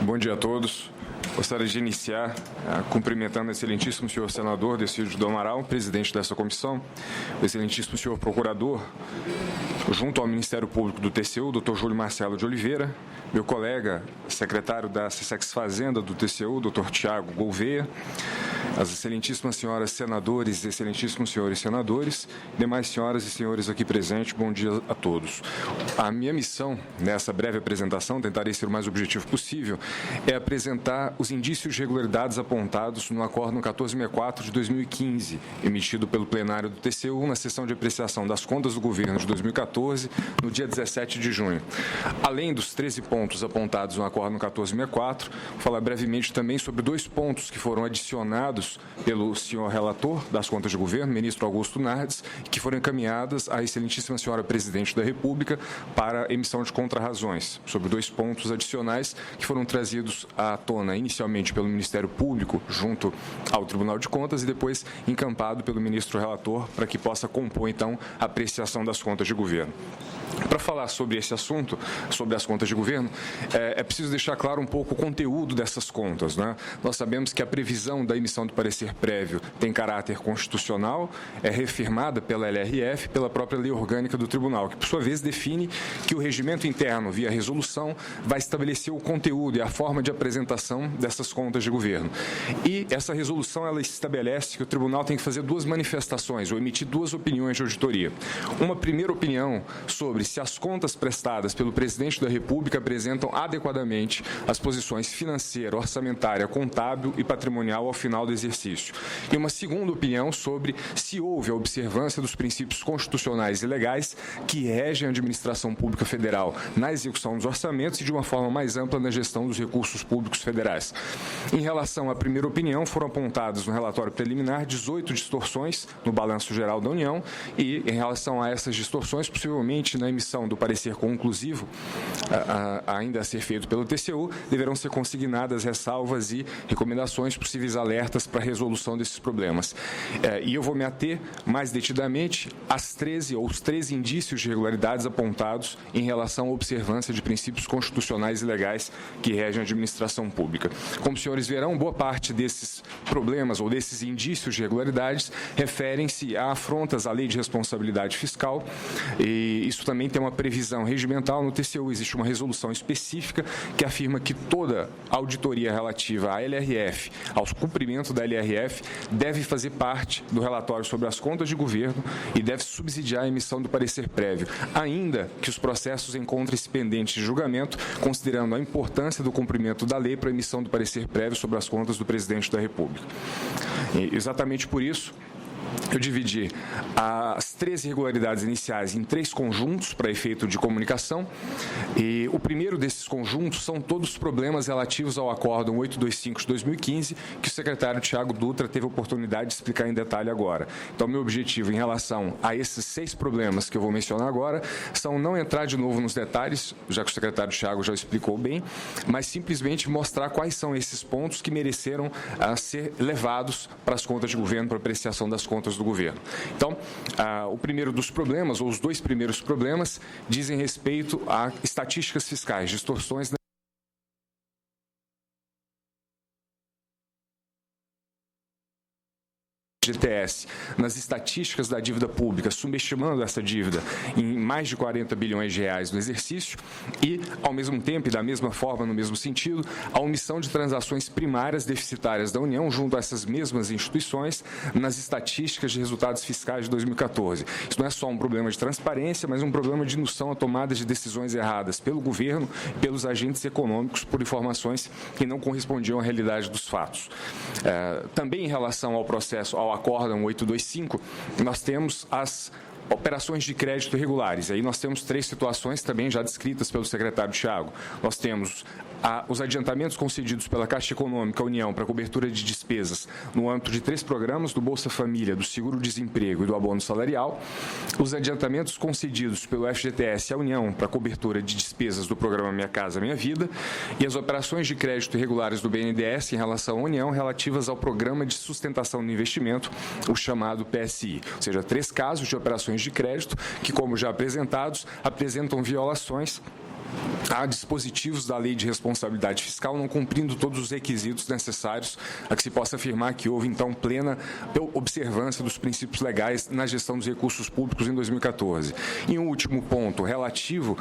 Bom dia a todos. Gostaria de iniciar cumprimentando o excelentíssimo senhor senador Decídio do Amaral, presidente dessa comissão, o excelentíssimo senhor procurador, junto ao Ministério Público do TCU, Dr. Júlio Marcelo de Oliveira, meu colega, secretário da SESEX Fazenda do TCU, Dr. Tiago Gouveia, as excelentíssimas senhoras senadores e excelentíssimos senhores senadores, demais senhoras e senhores aqui presentes, bom dia a todos. A minha missão nessa breve apresentação, tentarei ser o mais objetivo possível, é apresentar os indícios de irregularidades apontados no Acórdão 1464 de 2015, emitido pelo plenário do TCU na sessão de apreciação das contas do governo de 2014, no dia 17 de junho. Além dos 13 pontos apontados no Acórdão 1464, vou falar brevemente também sobre 2 pontos que foram adicionados pelo senhor relator das contas de governo, ministro Augusto Nardes, que foram encaminhadas à excelentíssima senhora presidente da República para emissão de contrarrazões, sobre 2 pontos adicionais que foram trazidos à tona inicialmente pelo Ministério Público junto ao Tribunal de Contas e depois encampado pelo ministro relator para que possa compor, então, a apreciação das contas de governo. Para falar sobre esse assunto, sobre as contas de governo, é preciso deixar claro um pouco o conteúdo dessas contas, né? Nós sabemos que a previsão da emissão do parecer prévio tem caráter constitucional, é reafirmada pela LRF, pela própria lei orgânica do tribunal, que por sua vez define que o regimento interno, via resolução, vai estabelecer o conteúdo e a forma de apresentação dessas contas de governo. E essa resolução, ela estabelece que o tribunal tem que fazer 2 manifestações, ou emitir 2 opiniões de auditoria. Uma primeira opinião sobre se as contas prestadas pelo presidente da República apresentam adequadamente as posições financeira, orçamentária, contábil e patrimonial ao final do exercício. E uma segunda opinião sobre se houve a observância dos princípios constitucionais e legais que regem a administração pública federal na execução dos orçamentos e, de uma forma mais ampla, na gestão dos recursos públicos federais. Em relação à primeira opinião, foram apontadas no relatório preliminar 18 distorções no balanço geral da União e, em relação a essas distorções, possivelmente na emissão do parecer conclusivo, ainda a ser feito pelo TCU, deverão ser consignadas ressalvas e recomendações, possíveis alertas para a resolução desses problemas. E eu vou me ater mais detidamente às 13 ou os 13 indícios de irregularidades apontados em relação à observância de princípios constitucionais e legais que regem a administração pública. Como os senhores verão, boa parte desses problemas ou desses indícios de irregularidades referem-se a afrontas à lei de responsabilidade fiscal, e isso também tem uma previsão regimental. No TCU existe uma resolução específica que afirma que toda auditoria relativa à LRF, ao cumprimento da LRF, deve fazer parte do relatório sobre as contas de governo e deve subsidiar a emissão do parecer prévio, ainda que os processos encontrem-se pendentes de julgamento, considerando a importância do cumprimento da lei para a emissão do parecer prévio sobre as contas do presidente da República. E, exatamente por isso, eu dividi as 13 irregularidades iniciais em 3 conjuntos para efeito de comunicação, e o primeiro desses conjuntos são todos os problemas relativos ao Acórdão 825 de 2015, que o secretário Tiago Dutra teve a oportunidade de explicar em detalhe agora. Então, meu objetivo em relação a esses 6 problemas que eu vou mencionar agora são não entrar de novo nos detalhes, já que o secretário Tiago já explicou bem, mas simplesmente mostrar quais são esses pontos que mereceram ser levados para as contas de governo, para apreciação das contas do governo. Então, o primeiro dos problemas, ou os 2 primeiros problemas, dizem respeito a estatísticas fiscais, distorções na GTS, nas estatísticas da dívida pública, subestimando essa dívida em mais de 40 bilhões de reais no exercício e, ao mesmo tempo e da mesma forma, no mesmo sentido, a omissão de transações primárias deficitárias da União junto a essas mesmas instituições nas estatísticas de resultados fiscais de 2014. Isso não é só um problema de transparência, mas um problema de indução à tomada de decisões erradas pelo governo e pelos agentes econômicos por informações que não correspondiam à realidade dos fatos. Também em relação ao processo, ao Acórdão 825, nós temos as operações de crédito irregulares. Aí nós temos 3 situações também já descritas pelo secretário Tiago. Nós temos os adiantamentos concedidos pela Caixa Econômica União para cobertura de despesas no âmbito de 3 programas, do Bolsa Família, do Seguro-Desemprego e do Abono Salarial, os adiantamentos concedidos pelo FGTS à União para cobertura de despesas do programa Minha Casa Minha Vida e as operações de crédito irregulares do BNDES em relação à União relativas ao Programa de Sustentação do Investimento, o chamado PSI. Ou seja, 3 casos de operações de crédito que, como já apresentados, apresentam violações há dispositivos da Lei de Responsabilidade Fiscal não cumprindo todos os requisitos necessários a que se possa afirmar que houve, então, plena observância dos princípios legais na gestão dos recursos públicos em 2014. E um último ponto, relativo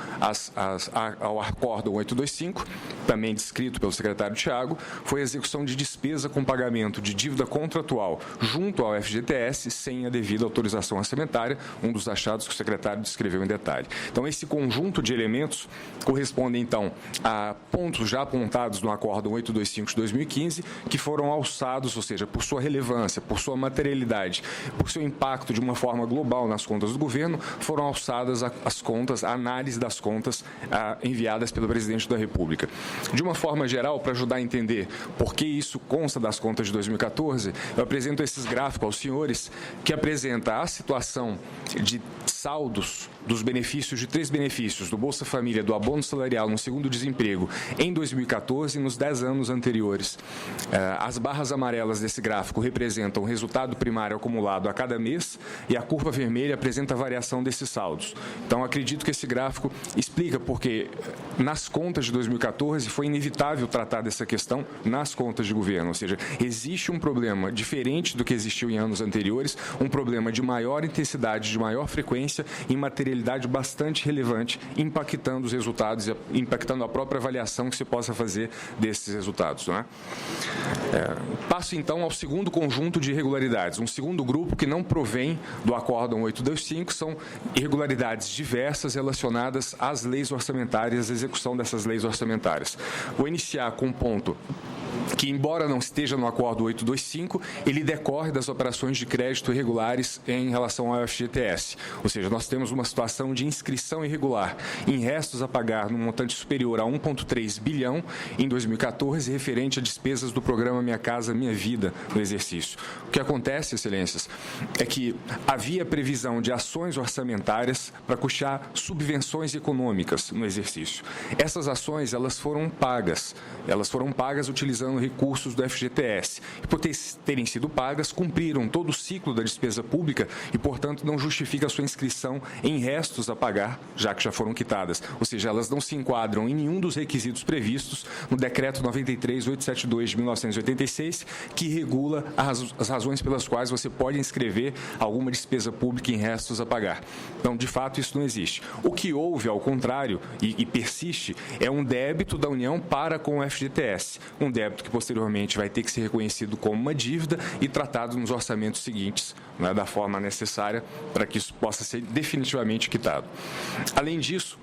ao Acórdão 825, também descrito pelo secretário Tiago, foi a execução de despesa com pagamento de dívida contratual junto ao FGTS sem a devida autorização orçamentária, um dos achados que o secretário descreveu em detalhe. Então, esse conjunto de elementos corresponde, então, a pontos já apontados no Acórdão 825 de 2015, que foram alçados, ou seja, por sua relevância, por sua materialidade, por seu impacto de uma forma global nas contas do governo, foram alçadas as contas, a análise das contas enviadas pelo presidente da República. De uma forma geral, para ajudar a entender por que isso consta das contas de 2014, eu apresento esses gráficos aos senhores, que apresenta a situação de saldos dos benefícios, de 3 benefícios, do Bolsa Família, do abono salarial, no segundo desemprego, em 2014 e nos 10 anos anteriores. As barras amarelas desse gráfico representam o resultado primário acumulado a cada mês e a curva vermelha apresenta a variação desses saldos. Então, acredito que esse gráfico explica porque nas contas de 2014 foi inevitável tratar dessa questão nas contas de governo, ou seja, existe um problema diferente do que existiu em anos anteriores, um problema de maior intensidade, de maior frequência e materialidade bastante relevante, impactando os resultados e impactando a própria avaliação que se possa fazer desses resultados. Não é? Passo, então, ao segundo conjunto de irregularidades. Um segundo grupo que não provém do Acórdão 825 são irregularidades diversas relacionadas às leis orçamentárias, à execução dessas leis orçamentárias. Vou iniciar com um ponto que, embora não esteja no Acórdão 825, ele decorre das operações de crédito irregulares em relação ao FGTS. Ou seja, nós temos uma situação de inscrição irregular em restos a pagar no montante superior a 1,3 bilhão em 2014, referente a despesas do programa Minha Casa Minha Vida no exercício. O que acontece, excelências, é que havia previsão de ações orçamentárias para custear subvenções econômicas no exercício. Essas ações, elas foram pagas utilizando recursos do FGTS. E por terem sido pagas, cumpriram todo o ciclo da despesa pública e, portanto, não justifica a sua inscrição em restos a pagar, já que já foram quitadas. Ou seja, elas não se enquadram em nenhum dos requisitos previstos no Decreto 93.872 de 1986, que regula as razões pelas quais você pode inscrever alguma despesa pública em restos a pagar. Então, de fato, isso não existe. O que houve, ao contrário, e persiste, é um débito da União para com o FGTS. Um débito que posteriormente vai ter que ser reconhecido como uma dívida e tratado nos orçamentos seguintes, né, da forma necessária para que isso possa ser definitivamente quitado. Além disso,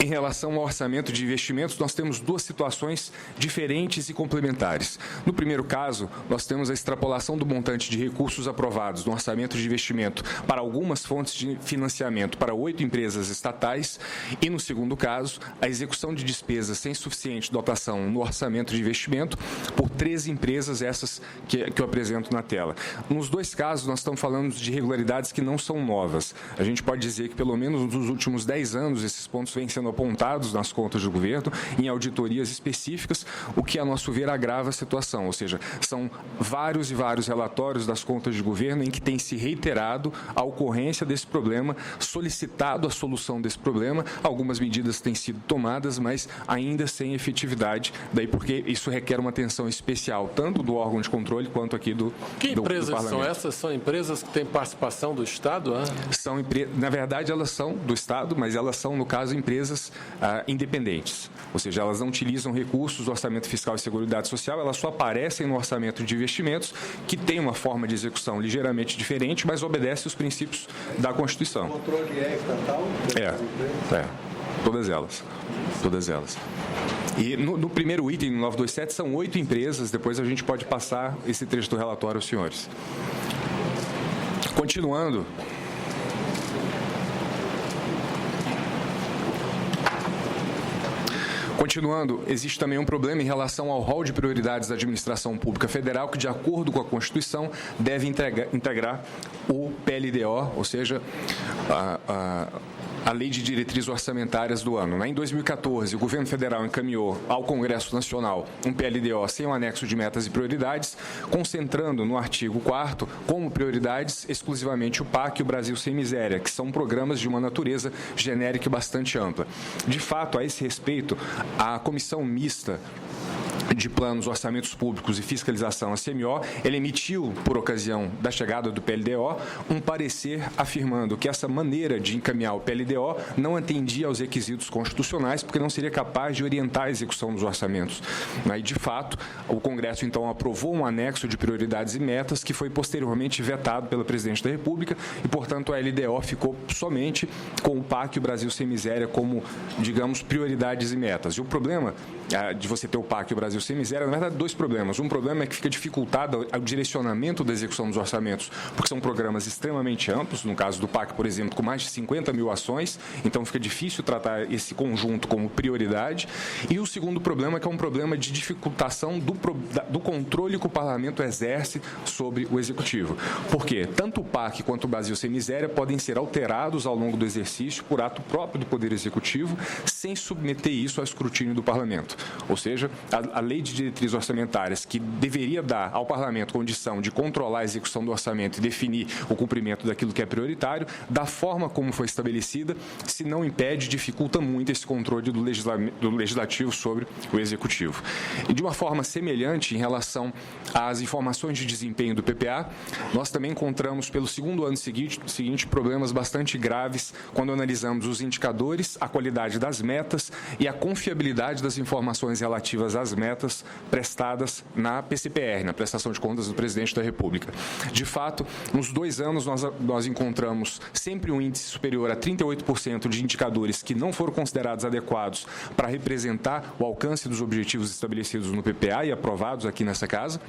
em relação ao orçamento de investimentos, nós temos duas situações diferentes e complementares. No primeiro caso, nós temos a extrapolação do montante de recursos aprovados no orçamento de investimento para algumas fontes de financiamento para 8 empresas estatais e, no segundo caso, a execução de despesas sem suficiente dotação no orçamento de investimento por 13 empresas, essas que eu apresento na tela. Nos dois casos, nós estamos falando de irregularidades que não são novas. A gente pode dizer que, pelo menos nos últimos 10 anos, esses pontos vêm sendo apontados nas contas do governo em auditorias específicas, o que, a nosso ver, agrava a situação. Ou seja, são vários e vários relatórios das contas de governo em que tem se reiterado a ocorrência desse problema, solicitado a solução desse problema. Algumas medidas têm sido tomadas, mas ainda sem efetividade, daí porque isso requer uma atenção especial, tanto do órgão de controle quanto aqui do Parlamento. Que empresas são essas? São empresas que têm participação do Estado? Na verdade, elas são do Estado, mas elas são, no caso, empresas independentes, ou seja, elas não utilizam recursos do Orçamento Fiscal e Seguridade Social, elas só aparecem no orçamento de investimentos, que tem uma forma de execução ligeiramente diferente, mas obedece os princípios da Constituição. O controle é estatal? Todas elas. E no primeiro item, no 927, são 8 empresas, depois a gente pode passar esse trecho do relatório aos senhores. Continuando, existe também um problema em relação ao rol de prioridades da administração pública federal, que, de acordo com a Constituição, deve integrar o PLDO, ou seja, a Lei de Diretrizes Orçamentárias do ano. Em 2014, o governo federal encaminhou ao Congresso Nacional um PLDO sem o anexo de metas e prioridades, concentrando no artigo 4º como prioridades exclusivamente o PAC e o Brasil Sem Miséria, que são programas de uma natureza genérica e bastante ampla. De fato, a esse respeito, a Comissão Mista de Planos, Orçamentos Públicos e Fiscalização, a CMO, ele emitiu, por ocasião da chegada do PLDO, um parecer afirmando que essa maneira de encaminhar o PLDO não atendia aos requisitos constitucionais, porque não seria capaz de orientar a execução dos orçamentos. E, de fato, o Congresso, então, aprovou um anexo de prioridades e metas que foi posteriormente vetado pela Presidente da República e, portanto, a LDO ficou somente com o PAC e o Brasil Sem Miséria como, digamos, prioridades e metas. E o problema de você ter o PAC e o Brasil Sem Miséria, na verdade, dois problemas. Um problema é que fica dificultado o direcionamento da execução dos orçamentos, porque são programas extremamente amplos, no caso do PAC, por exemplo, com mais de 50 mil ações, então fica difícil tratar esse conjunto como prioridade. E o segundo problema, que é um problema de dificultação do controle que o Parlamento exerce sobre o Executivo. Por quê? Tanto o PAC quanto o Brasil Sem Miséria podem ser alterados ao longo do exercício por ato próprio do Poder Executivo, sem submeter isso ao escrutínio do Parlamento. Ou seja, a Lei de Diretrizes Orçamentárias, que deveria dar ao Parlamento condição de controlar a execução do orçamento e definir o cumprimento daquilo que é prioritário, da forma como foi estabelecida, se não impede, dificulta muito esse controle do Legislativo sobre o Executivo. E de uma forma semelhante, em relação às informações de desempenho do PPA, nós também encontramos, pelo segundo ano seguinte, problemas bastante graves quando analisamos os indicadores, a qualidade das metas e a confiabilidade das informações relativas às metas prestadas na PCPR, na Prestação de Contas do Presidente da República. De fato, nos 2 anos nós encontramos sempre um índice superior a 38% de indicadores que não foram considerados adequados para representar o alcance dos objetivos estabelecidos no PPA e aprovados aqui nessa casa.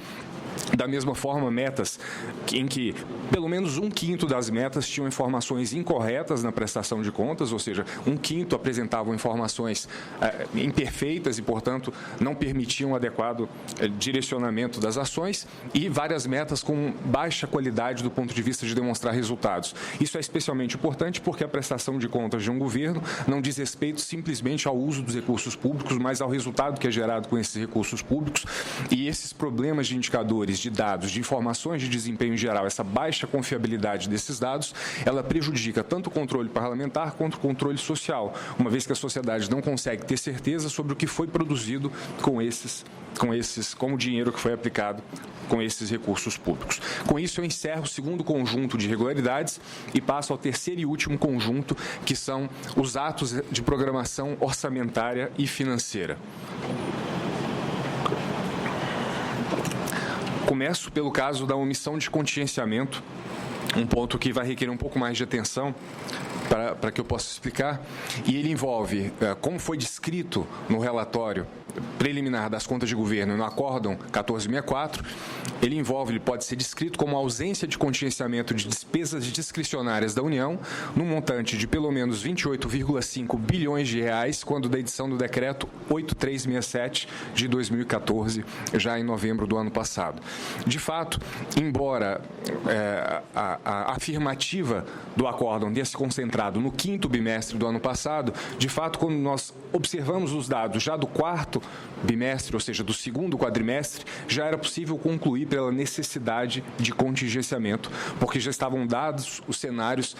Da mesma forma, metas em que pelo menos 1/5 das metas tinham informações incorretas na prestação de contas, ou seja, 1/5 apresentavam informações imperfeitas e, portanto, não permitiam um adequado direcionamento das ações, e várias metas com baixa qualidade do ponto de vista de demonstrar resultados. Isso é especialmente importante porque a prestação de contas de um governo não diz respeito simplesmente ao uso dos recursos públicos, mas ao resultado que é gerado com esses recursos públicos, e esses problemas de indicadores, de dados, de informações de desempenho em geral, essa baixa confiabilidade desses dados, ela prejudica tanto o controle parlamentar quanto o controle social, uma vez que a sociedade não consegue ter certeza sobre o que foi produzido com o dinheiro que foi aplicado com esses recursos públicos. Com isso, eu encerro o segundo conjunto de irregularidades e passo ao terceiro e último conjunto, que são os atos de programação orçamentária e financeira. Começo pelo caso da omissão de contingenciamento, um ponto que vai requerer um pouco mais de atenção para que eu possa explicar, e ele envolve, como foi descrito no relatório preliminar das contas de governo no Acórdão 1464, ele pode ser descrito como ausência de contingenciamento de despesas discricionárias da União, no montante de pelo menos 28,5 bilhões de reais, quando da edição do decreto 8367 de 2014, já em novembro do ano passado. De fato, embora a afirmativa do Acórdão tenha se concentrado no 5º bimestre do ano passado, de fato, quando nós observamos os dados já do 4º bimestre, ou seja, do 2º quadrimestre, já era possível concluir pela necessidade de contingenciamento, porque já estavam dados os cenários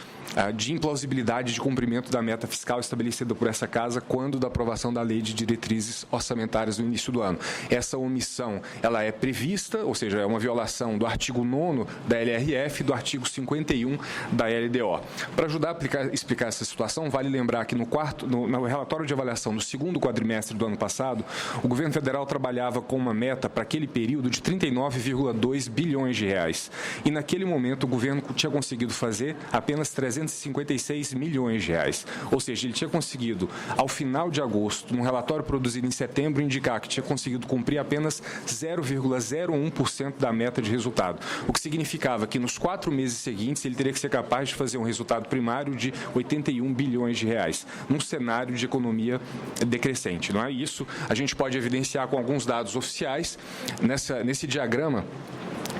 de implausibilidade de cumprimento da meta fiscal estabelecida por essa Casa quando da aprovação da Lei de Diretrizes Orçamentárias no início do ano. Essa omissão, ela é prevista, ou seja, é uma violação do artigo 9º da LRF e do artigo 51 da LDO. Para ajudar a explicar essa situação, vale lembrar que no relatório de avaliação do 2º quadrimestre do ano passado, o governo federal trabalhava com uma meta para aquele período de 39,2 bilhões de reais. E naquele momento o governo tinha conseguido fazer apenas 356 milhões de reais. Ou seja, ele tinha conseguido, ao final de agosto, num relatório produzido em setembro, indicar que tinha conseguido cumprir apenas 0,01% da meta de resultado. O que significava que nos 4 meses seguintes ele teria que ser capaz de fazer um resultado primário de 81 bilhões de reais, num cenário de economia decrescente. Não é isso? A gente pode evidenciar com alguns dados oficiais. Nesse diagrama,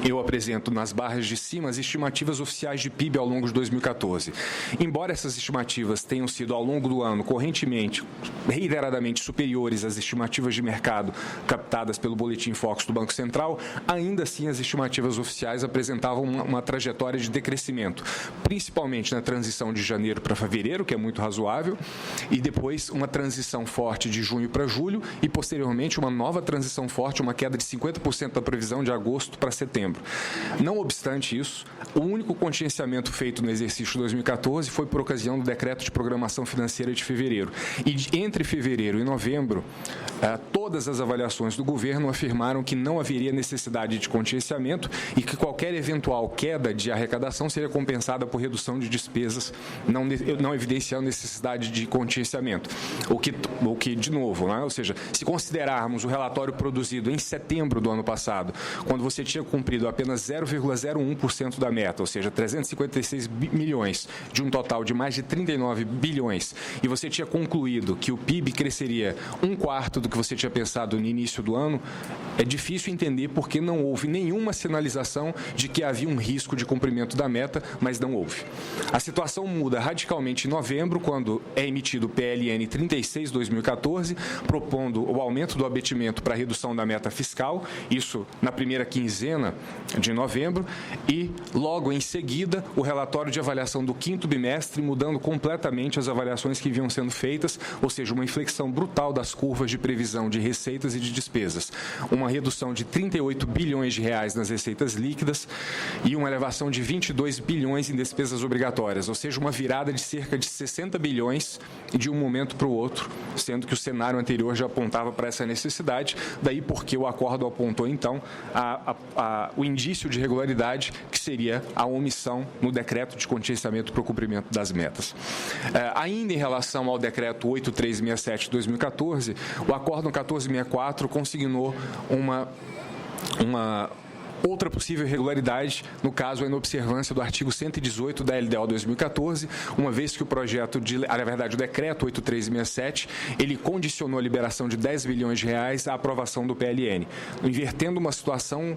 eu apresento nas barras de cima as estimativas oficiais de PIB ao longo de 2014. Embora essas estimativas tenham sido, ao longo do ano, correntemente, reiteradamente superiores às estimativas de mercado captadas pelo Boletim Focus do Banco Central, ainda assim as estimativas oficiais apresentavam uma trajetória de decrescimento, principalmente na transição de janeiro para fevereiro, que é muito razoável, e depois uma transição forte de junho para julho e, posteriormente, uma nova transição forte, uma queda de 50% da previsão de agosto para setembro. Não obstante isso, o único contingenciamento feito no exercício de 2014 foi por ocasião do Decreto de Programação Financeira de fevereiro. E entre fevereiro e novembro, todas as avaliações do governo afirmaram que não haveria necessidade de contingenciamento e que qualquer eventual queda de arrecadação seria compensada por redução de despesas, não evidenciando necessidade de contingenciamento. O que de novo, né? Ou seja, se considerarmos o relatório produzido em setembro do ano passado, quando você tinha cumprido apenas 0,01% da meta, ou seja, 356 milhões de um total de mais de 39 bilhões, e você tinha concluído que o PIB cresceria 1/4 do que você tinha pensado no início do ano, é difícil entender por que não houve nenhuma sinalização de que havia um risco de cumprimento da meta, mas não houve. A situação muda radicalmente em novembro, quando é emitido o PLN 36/2014, propondo o aumento do abatimento para a redução da meta fiscal, isso na primeira quinzena de novembro, e logo em seguida o relatório de avaliação do 5º bimestre, mudando completamente as avaliações que vinham sendo feitas, ou seja, uma inflexão brutal das curvas de previsão de receitas e de despesas, uma redução de 38 bilhões de reais nas receitas líquidas e uma elevação de 22 bilhões em despesas obrigatórias, ou seja, uma virada de cerca de 60 bilhões de um momento para o outro, sendo que o cenário anterior já apontava para essa necessidade, daí porque o acordo apontou então o indício de irregularidade, que seria a omissão no decreto de contingenciamento para o cumprimento das metas. Ainda em relação ao decreto 8367 de 2014, o acórdão 1464 consignou uma outra possível irregularidade, no caso, a inobservância do artigo 118 da LDO 2014, uma vez que o projeto na verdade, o decreto 8367, ele condicionou a liberação de 10 bilhões de reais à aprovação do PLN, invertendo uma situação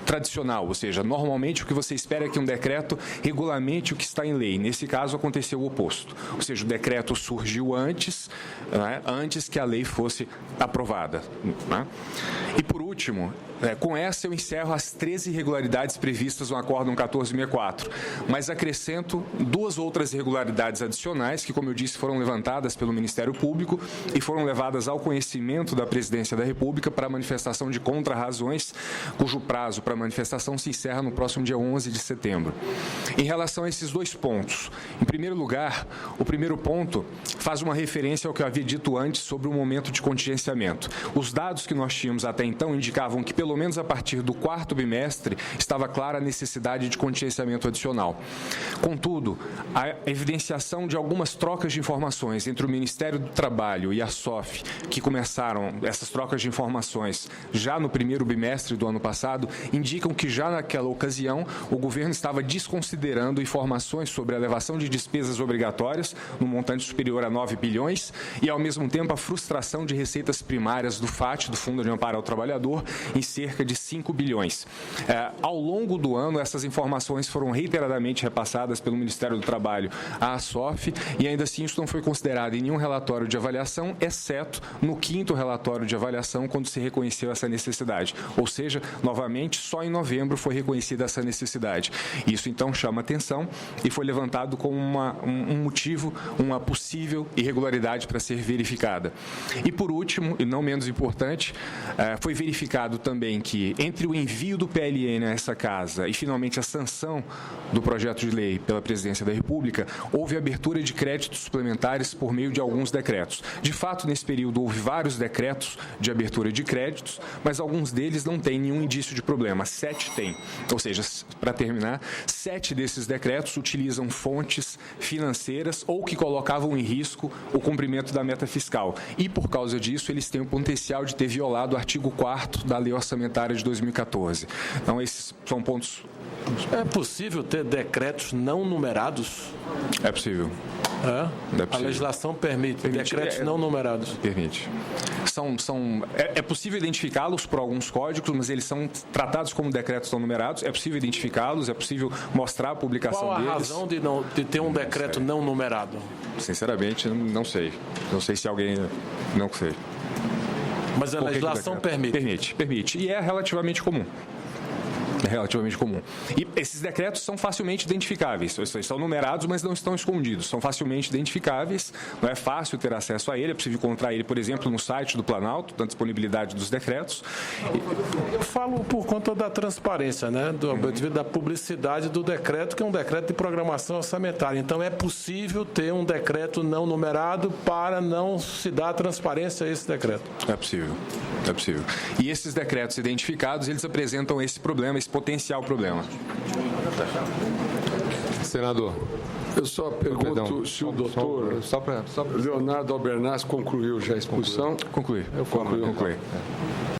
tradicional, ou seja, normalmente o que você espera é que um decreto regulamente o que está em lei. Nesse caso, aconteceu o oposto, ou seja, o decreto surgiu antes, né, antes que a lei fosse aprovada. Né? E, por último, com essa eu encerro as 13 irregularidades previstas no acórdão 1464, mas acrescento 2 outras irregularidades adicionais que, como eu disse, foram levantadas pelo Ministério Público e foram levadas ao conhecimento da Presidência da República para manifestação de contrarrazões, cujo prazo para manifestação se encerra no próximo dia 11 de setembro. Em relação a esses 2 pontos, em primeiro lugar, o primeiro ponto faz uma referência ao que eu havia dito antes sobre o momento de contingenciamento. Os dados que nós tínhamos até então indicavam que, pelo menos a partir do 4º bimestre, estava clara a necessidade de contingenciamento adicional. Contudo, a evidenciação de algumas trocas de informações entre o Ministério do Trabalho e a SOF, que começaram essas trocas de informações já no 1º bimestre do ano passado, indicam que já naquela ocasião o governo estava desconsiderando informações sobre a elevação de despesas obrigatórias no montante superior a 9 bilhões e, ao mesmo tempo, a frustração de receitas primárias do FAT, do Fundo de Amparo ao Trabalhador, em cerca de 5 bilhões. Ao longo do ano, essas informações foram reiteradamente repassadas pelo Ministério do Trabalho à SOF e, ainda assim, isso não foi considerado em nenhum relatório de avaliação, exceto no 5º relatório de avaliação, quando se reconheceu essa necessidade. Ou seja, novamente, só em novembro foi reconhecida essa necessidade. Isso, então, chama atenção e foi levantado como um motivo, uma possível irregularidade para ser verificada. E, por último, e não menos importante, foi verificado também que, entre o envio do PLN a essa casa e, finalmente, a sanção do projeto de lei pela Presidência da República, houve abertura de créditos suplementares por meio de alguns decretos. De fato, nesse período, houve vários decretos de abertura de créditos, mas alguns deles não têm nenhum indício de problema. 7 têm. Ou seja, para terminar, 7 desses decretos utilizam fontes financeiras ou que colocavam em risco o cumprimento da meta fiscal. E, por causa disso, eles têm o potencial de ter violado o artigo 4º da Lei Orçamentária de 2014. Então, esses são pontos. É possível ter decretos não numerados? É possível. É possível. A legislação permite decretos não numerados. Permite. é possível identificá-los por alguns códigos, mas eles são tratados como decretos não numerados. É possível identificá-los, é possível mostrar a publicação deles. Qual a razão de ter um decreto não numerado? Sinceramente, não sei. Não sei se alguém... Não sei. Mas a legislação permite? Permite. E é relativamente comum. E esses decretos são facilmente identificáveis. Eles estão numerados, mas não estão escondidos. São facilmente identificáveis, não é fácil ter acesso a ele. É possível encontrar ele, por exemplo, no site do Planalto, da disponibilidade dos decretos. Eu falo por conta da transparência, né? Devido à publicidade do decreto, que é um decreto de programação orçamentária. Então, é possível ter um decreto não numerado para não se dar transparência a esse decreto. É possível. E esses decretos identificados, eles apresentam esse problema, esse potencial problema. Senador. Eu só pergunto se o doutor Leonardo Albernaz concluiu já a exposição. Concluí.